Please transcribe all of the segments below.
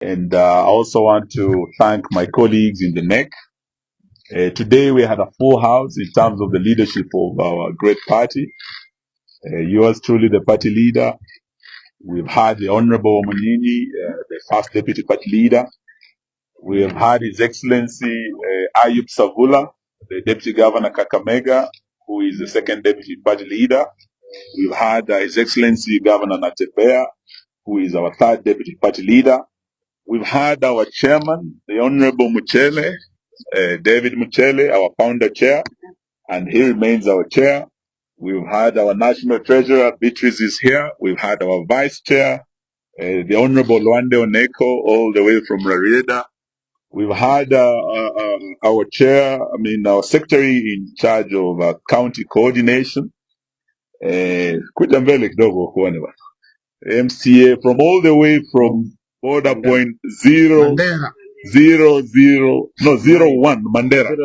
And I also want to thank my colleagues in the NEC. Today we had a full house in terms of the leadership of our great party. Yours truly, the party leader. We've had the Honorable Omonini, the first deputy party leader. We have had His Excellency Ayub Savula, the deputy governor Kakamega, who is the second deputy party leader. We've had His Excellency Governor Natebea, who is our third deputy party leader. We've had our chairman, the Honorable Muchele, David Muchele, our founder chair, and he remains our chair. We've had our national treasurer, Beatrice is here. We've had our vice chair, the Honorable Luande Oneko, all the way from Rarieda. We've had our chair, our secretary in charge of county coordination, kuja mbele kidogo kuone bwana. MCA from all the way from border point 01 Mandera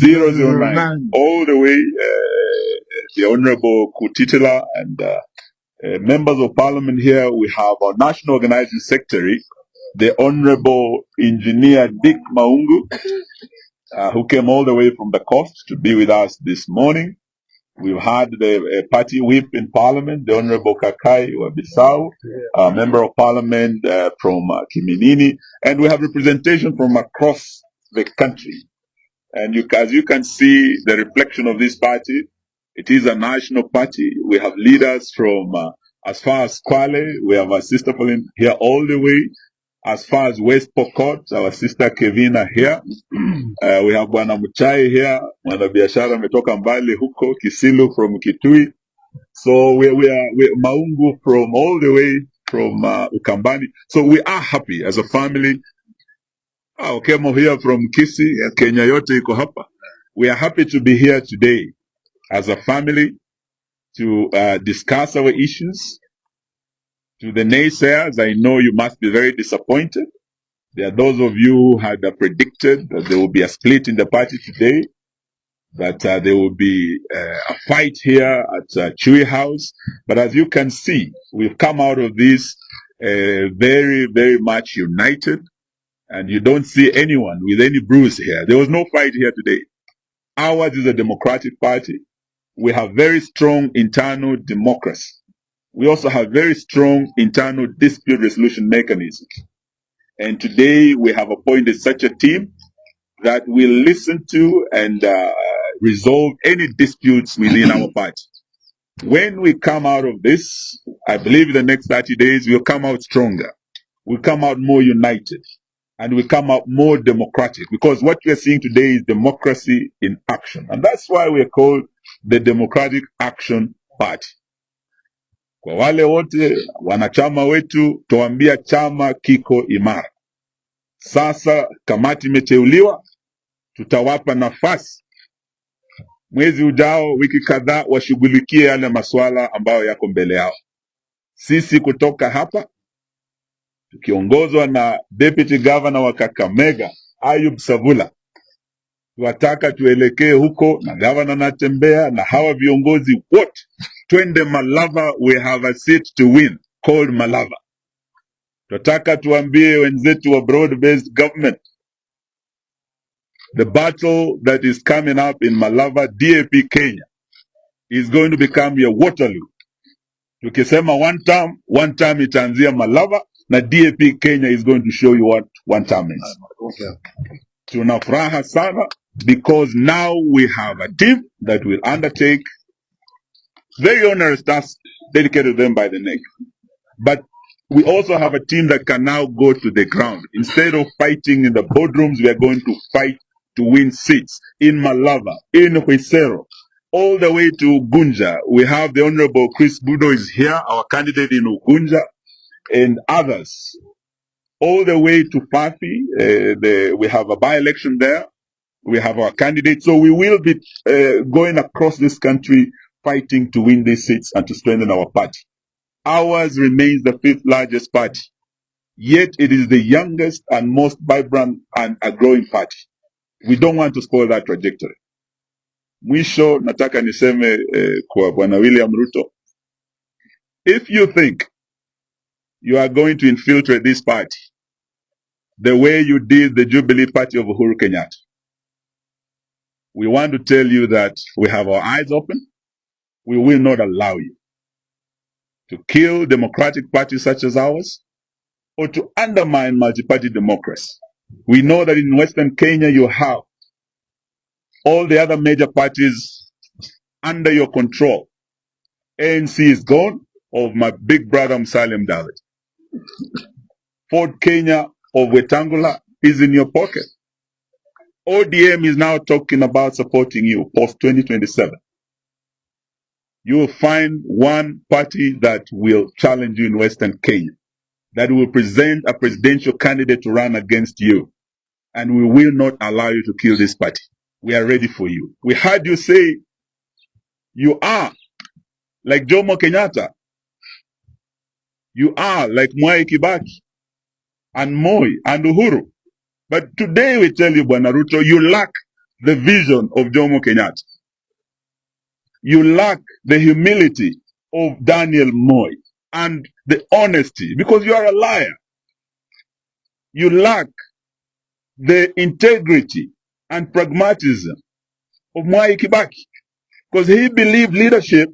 009 all the way the Honorable Kutitela and members of parliament here. We have our national organizing secretary, the Honorable Engineer Dick Maungu, who came all the way from the coast to be with us this morning. We've had the party whip in parliament, the Honorable Kakai Wabisau, member of parliament from Kiminini, and we have representation from across the country. And as you can see, the reflection of this party, it is a national party. We have leaders from as far as Kwale, we have our sister Pauline here all the way. As far as West Pokot, our sister Kevina here. We have Bwana Muchai here, mwana biashara ametoka mbali huko, Kisilu from Kitui. So we are Maungu from all the way from Ukambani. So we are happy as a family. Okemo here from Kisi, Kenya yote iko hapa. We are happy to be here today as a family to discuss our issues. To the naysayers, I know you must be very disappointed. There are those of you who had predicted that there will be a split in the party today, that there will be a fight here at Chui House. But as you can see, we've come out of this very, very much united, and you don't see anyone with any bruise here. There was no fight here today. Ours is a democratic party. We have very strong internal democracy. We also have very strong internal dispute resolution mechanisms. And today we have appointed such a team that will listen to and resolve any disputes within our party. When we come out of this, I believe in the next 30 days, we'll come out stronger. We'll come out more united. And we'll come out more democratic. Because what we are seeing today is democracy in action. And that's why we are called the Democratic Action Party. Kwa wale wote wanachama wetu, tuambia chama kiko imara. Sasa kamati imeteuliwa, tutawapa nafasi mwezi ujao, wiki kadhaa, washughulikie yale masuala ambayo yako mbele yao. Sisi kutoka hapa tukiongozwa na Deputy Governor wa Kakamega Ayub Savula, tunataka tuelekee huko na Governor Natembea na hawa viongozi wote, twende Malava. We have a seat to win called Malava. Tunataka tuambie wenzetu wa broad-based government, the battle that is coming up in Malava, DAP Kenya, is going to become your Waterloo. Tukisema one term itaanzia Malava, na DAP Kenya is going to show you what one term is. Tunafuraha sana because now we have a team that will undertake very onerous tasks dedicated to them by the NEC. But we also have a team that can now go to the ground. Instead of fighting in the boardrooms, we are going to fight to win seats in Malava, in Huisero, all the way to Gunja. We have the Honorable Chris Budo is here, our candidate in Ugunja, and others. All the way to Fafi, we have a by-election there. We have our candidate. So we will be going across this country fighting to win these seats and to strengthen our party. Ours remains the 5th largest party. Yet it is the youngest and most vibrant and a growing party. We don't want to spoil that trajectory. Mwisho nataka niseme kwa Bwana William Ruto, if you think you are going to infiltrate this party the way you did the Jubilee Party of Uhuru Kenyatta. We want to tell you that we have our eyes open. We will not allow you to kill democratic parties such as ours or to undermine multi-party democracy. We know that in Western Kenya you have all the other major parties under your control. ANC is gone, of my big brother Musalia Mudavadi. Ford Kenya of Wetangula is in your pocket. ODM is now talking about supporting you post 2027. You will find one party that will challenge you in Western Kenya, that will present a presidential candidate to run against you. And we will not allow you to kill this party. We are ready for you. We heard you say you are like Jomo Kenyatta. You are like Mwai Kibaki and Moi and Uhuru. But today we tell you, Bwana Ruto, you lack the vision of Jomo Kenyatta. You lack the humility of Daniel Moi and the honesty, because you are a liar. You lack the integrity and pragmatism of Mwai Kibaki, because he believed leadership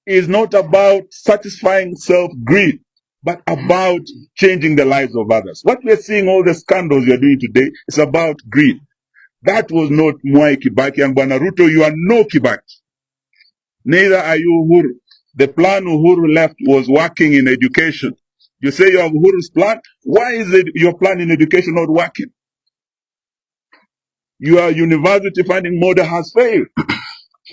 is not about satisfying self-greed, but about changing the lives of others. What we are seeing, all the scandals you are doing today, is about greed. That was not Mwai Kibaki. And Bwana Ruto, you are no Kibaki. Neither are you Uhuru. The plan Uhuru left was working in education. You say you have Uhuru's plan. Why is it your plan in education not working? Your university funding model has failed.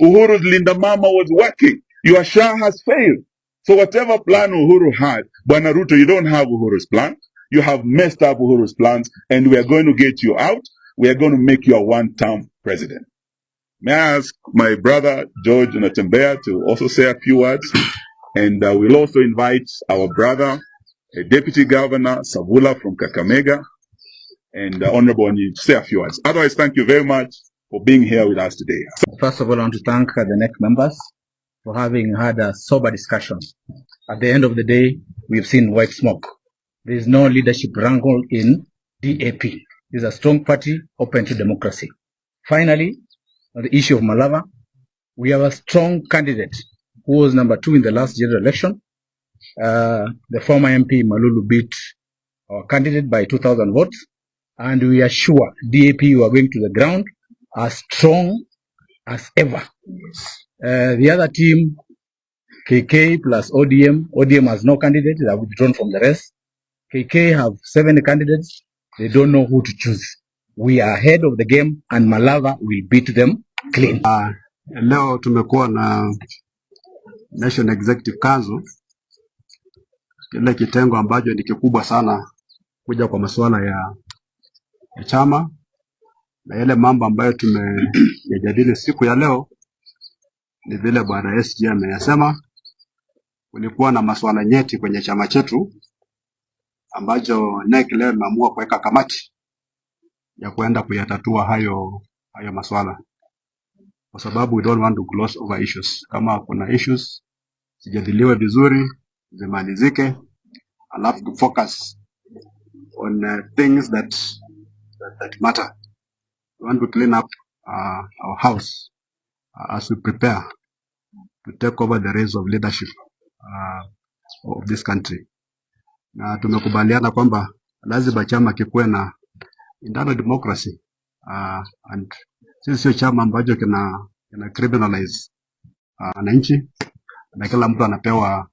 Uhuru's Linda Mama was working. Your Shah has failed. So whatever plan Uhuru had, Bwana Ruto, you don't have Uhuru's plan. You have messed up Uhuru's plans, and we are going to get you out. We are going to make you a one-term president. May I ask my brother George Natembea to also say a few words? And we'll also invite our brother, Deputy Governor Savula from Kakamega, and Honorable Onyi to say a few words. Otherwise, thank you very much for being here with us today. First of all, I want to thank the NEC members for having had a sober discussion. At the end of the day, we've seen white smoke. There is no leadership wrangle in DAP. It is a strong party open to democracy. Finally, on the issue of Malava, we have a strong candidate who was number 2 in the last general election. The former MP Malulu beat our candidate by 2,000 votes, and we are sure DAP are going to the ground as strong as ever. The other team, KK plus ODM has no candidate. They have withdrawn from the rest. KK have 7 candidates. They don't know who to choose. We are ahead of the game, and Malava will beat them clean. Leo tumekuwa na National Executive Council, kile kitengo ambacho ni kikubwa sana kuja kwa masuala ya chama, na yale mambo ambayo tumejadili siku ya leo ni vile bwana SG ameyasema. Kulikuwa na masuala nyeti kwenye chama chetu ambacho NEC leo imeamua kuweka kamati ya kwenda kuyatatua hayo masuala, kwa sababu we don't want to gloss over issues. Kama kuna issues sijadiliwe vizuri, zimalizike, alafu to focus on things that matter. We want to clean up our house as we prepare to take over the reins of leadership of this country. Na tumekubaliana kwamba lazima chama kikuwe na internal democracy, and sisi sio chama ambacho kina criminalize wananchi, na kila mtu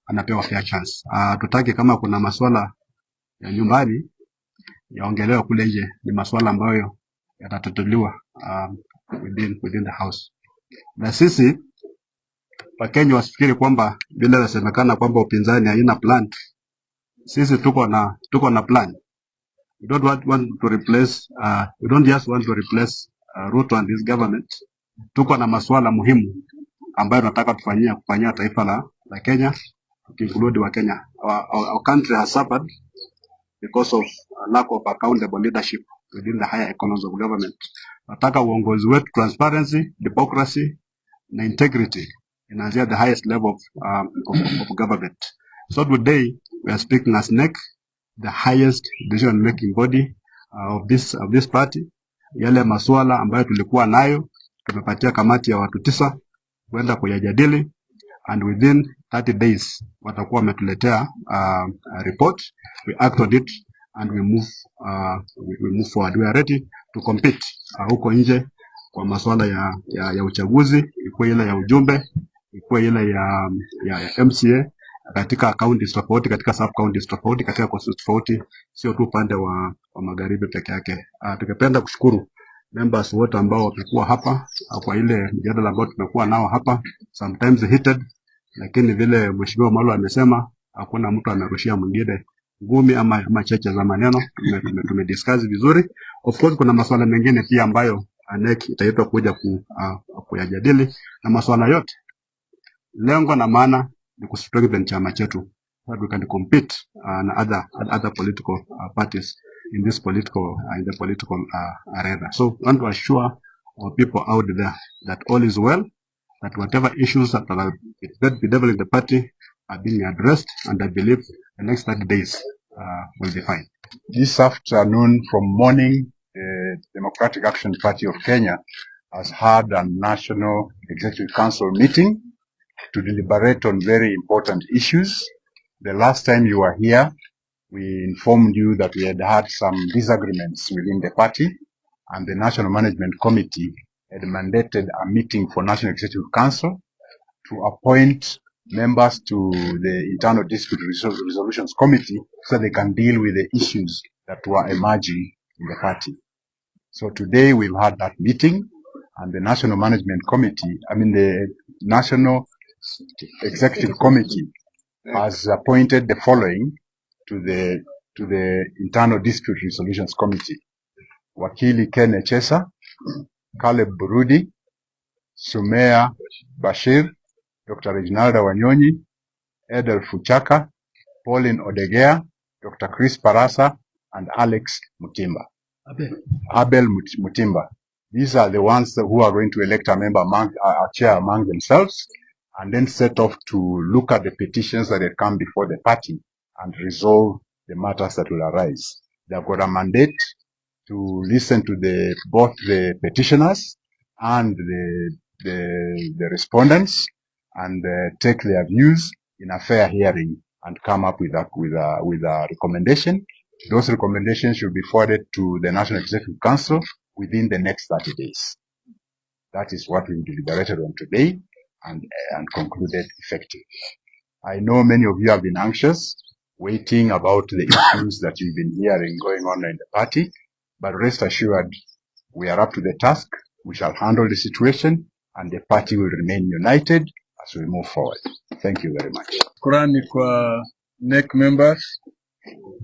anapewa fair chance. Tutaki kama kuna masuala ya nyumbani yaongelewa kule nje, ni masuala ambayo yatatatuliwa within the house. Na sisi Wakenya wasifikiri kwamba bila yasemekana kwamba upinzani haina plan. Sisi tuko na plan. We don't want to replace we don't just want to replace Ruto and this government. Tuko na masuala muhimu ambayo tunataka kufanyia taifa la Kenya, include wa Kenya. Our country has suffered because of lack of accountable leadership within the higher economies of government. Nataka uongozi wetu, transparency, democracy na integrity inaanzia the highest level of government. So today we are speaking as NEC the highest decision making body of this party. Yale masuala ambayo tulikuwa nayo tumepatia kamati ya watu 9 kwenda kuyajadili, and within 30 days watakuwa wametuletea report. We act on it and we move forward. We are ready to compete huko nje kwa masuala ya uchaguzi, ikuwe ile ya ujumbe, ikuwe ile ya MCA katika counties tofauti, katika sub counties tofauti, katika constituencies tofauti, sio tu upande wa magharibi peke yake. Tukipenda kushukuru members wote ambao wamekuwa hapa kwa ile mjadala ambao tumekuwa nao hapa, sometimes heated, lakini vile mheshimiwa Wamalwa amesema hakuna mtu amerushia mwingine ngumi ama cheche za maneno. Tumediscuss vizuri. Of course kuna masuala mengine pia ambayo ANEC itaitwa kuja kuyajadili, na masuala yote lengo na maana ni kustrengthen chama chetu so we can compete na other political parties in this political arena. So we want to assure our people out there that all is well, that whatever issues that are bedeviling the party are being addressed, and I believe the next 30 days will be fine. This afternoon from morning, the Democratic Action Party of Kenya has had a National Executive Council meeting to deliberate on very important issues. The last time you were here, we informed you that we had some disagreements within the party, and the National Management Committee had mandated a meeting for National Executive Council to appoint members to the Internal Dispute Resolutions Committee so they can deal with the issues that were emerging in the party. So today we've had that meeting, and the National Management Committee, the National Executive Committee has appointed the following to the Internal Dispute Resolutions Committee: Wakili Ken Echesa, Caleb Burudi, Sumea Bashir, Dr. Reginalda Wanyonyi, Edel Fuchaka, Pauline Odegea, Dr. Chris Parasa, and Alex Mutimba. Abel Mutimba. These are the ones who are going to elect a member a chair among themselves, and then set off to look at the petitions that have come before the party and resolve the matters that will arise. They have got a mandate to listen to both the petitioners and the respondents, and take their views in a fair hearing and come up with a recommendation. Those recommendations should be forwarded to the National Executive Council within the next 30 days. That is what we deliberated on today and concluded effective. I know many of you have been anxious, waiting about the issues that you've been hearing going on in the party, but rest assured, we are up to the task. We shall handle the situation, and the party will remain united as we move forward. Thank you very much. Shukrani kwa NEC members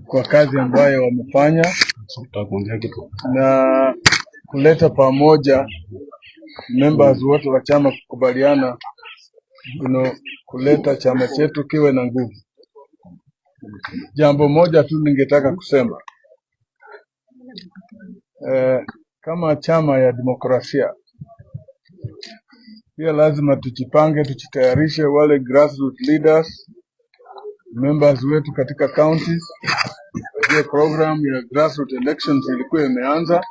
kwa kazi ambayo wamefanya na kuleta pamoja members wote wa chama kukubaliana kuleta chama chetu kiwe na nguvu. Jambo moja tu ningetaka kusema, kama chama ya demokrasia pia lazima tujipange, tujitayarishe, wale grassroots leaders, members wetu katika counties. Hiyo program ya grassroots elections ilikuwa imeanza.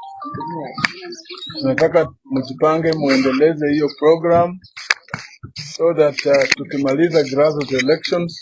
Tunataka mjipange, muendeleze hiyo program so that tukimaliza grassroots elections